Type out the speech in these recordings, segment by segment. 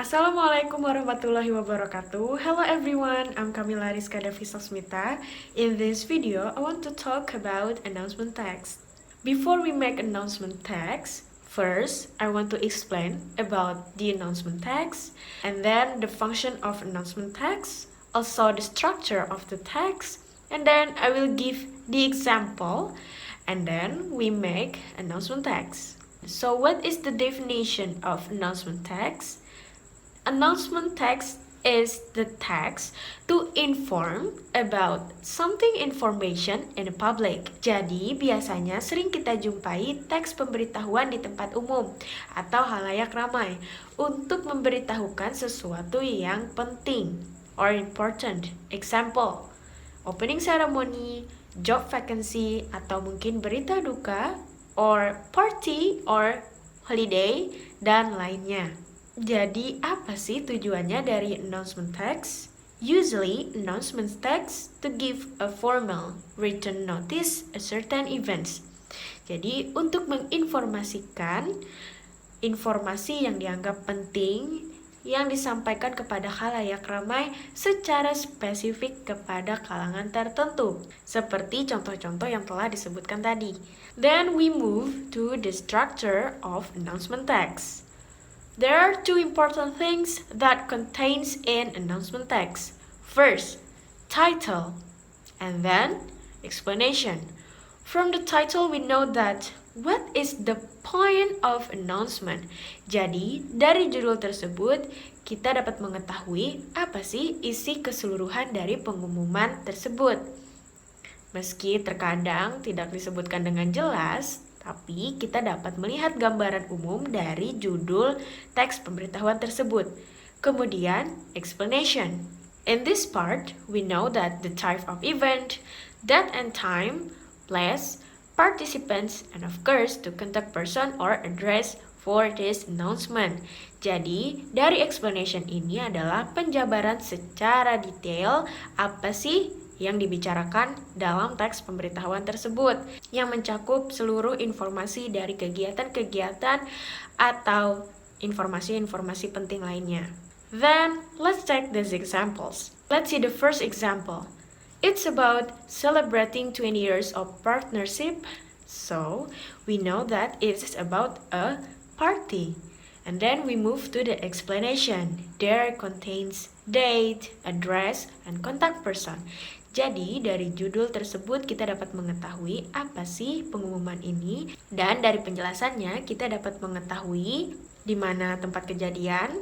Assalamualaikum warahmatullahi wabarakatuh. Hello everyone, I'm Kamila Rizka Davisa Smita. In this video, I want to talk about announcement text. Before we make announcement text, first I want to explain about the announcement text, and then the function of announcement text, also the structure of the text, and then I will give the example, and then we make announcement text. So what is the definition of announcement text? Announcement text is the text to inform about something information in the public. Jadi, biasanya sering kita jumpai teks pemberitahuan di tempat umum atau halayak ramai untuk memberitahukan sesuatu yang penting or important. Example, opening ceremony, job vacancy, atau mungkin berita duka, or party, or holiday, dan lainnya. Jadi, apa sih tujuannya dari announcement text? Usually, announcement text to give a formal written notice a certain events. Jadi, untuk menginformasikan informasi yang dianggap penting yang disampaikan kepada khalayak ramai secara spesifik kepada kalangan tertentu, seperti contoh-contoh yang telah disebutkan tadi. Then we move to the structure of announcement text. There are two important things that contains in announcement text. First, title, and then explanation. From the title, we know that what is the point of announcement. Jadi, dari judul tersebut, kita dapat mengetahui apa sih isi keseluruhan dari pengumuman tersebut. Meski terkadang tidak disebutkan dengan jelas, tapi kita dapat melihat gambaran umum dari judul teks pemberitahuan tersebut. Kemudian, explanation. In this part, we know that the type of event, date and time, place, participants, and of course, the contact person or address for this announcement. Jadi, dari explanation ini adalah penjabaran secara detail apa sih yang dibicarakan dalam teks pemberitahuan tersebut, yang mencakup seluruh informasi dari kegiatan-kegiatan atau informasi-informasi penting lainnya. Then, let's take these examples. Let's see the first example. It's about celebrating 20 years of partnership. So, we know that it's about a party. And then we move to the explanation. There contains date, address, and contact person. Jadi, dari judul tersebut kita dapat mengetahui apa sih pengumuman ini, dan dari penjelasannya kita dapat mengetahui di mana tempat kejadian,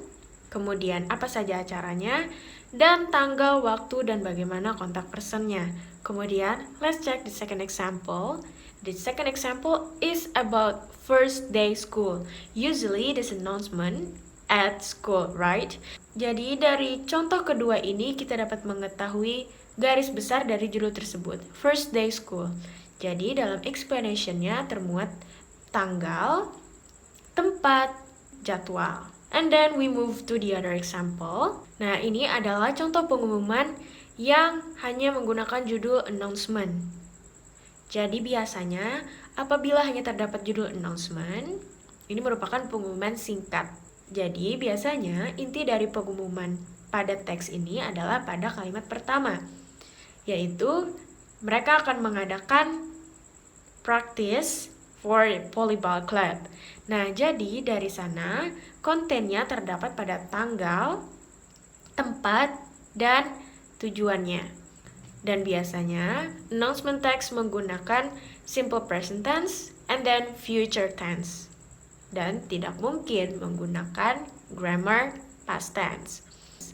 kemudian apa saja acaranya, dan tanggal, waktu, dan bagaimana kontak personnya. Kemudian, let's check the second example. The second example is about first day school. Usually, this announcement at school, right? Jadi, dari contoh kedua ini kita dapat mengetahui garis besar dari judul tersebut, first day school. Jadi dalam explanation-nya termuat tanggal, tempat, jadwal. And then we move to the other example. Nah, ini adalah contoh pengumuman yang hanya menggunakan judul announcement. Jadi biasanya apabila hanya terdapat judul announcement, ini merupakan pengumuman singkat. Jadi biasanya inti dari pengumuman pada teks ini adalah pada kalimat pertama, yaitu mereka akan mengadakan practice for volleyball club. Nah, jadi dari sana kontennya terdapat pada tanggal, tempat, dan tujuannya. Dan biasanya announcement text menggunakan simple present tense and then future tense. Dan tidak mungkin menggunakan grammar past tense.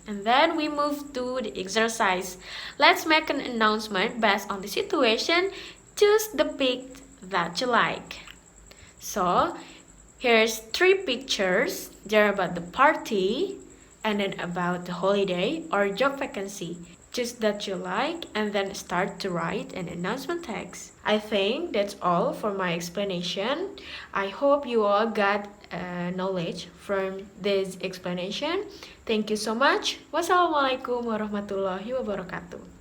And then we move to the exercise. Let's make an announcement based on the situation. Choose the pic that you like. So, here's 3 pictures. They're about the party, and then about the holiday or job vacancy. Choose that you like, and then start to write an announcement text. I think that's all for my explanation. I hope you all got knowledge from this explanation. Thank you so much. Wassalamualaikum warahmatullahi wabarakatuh.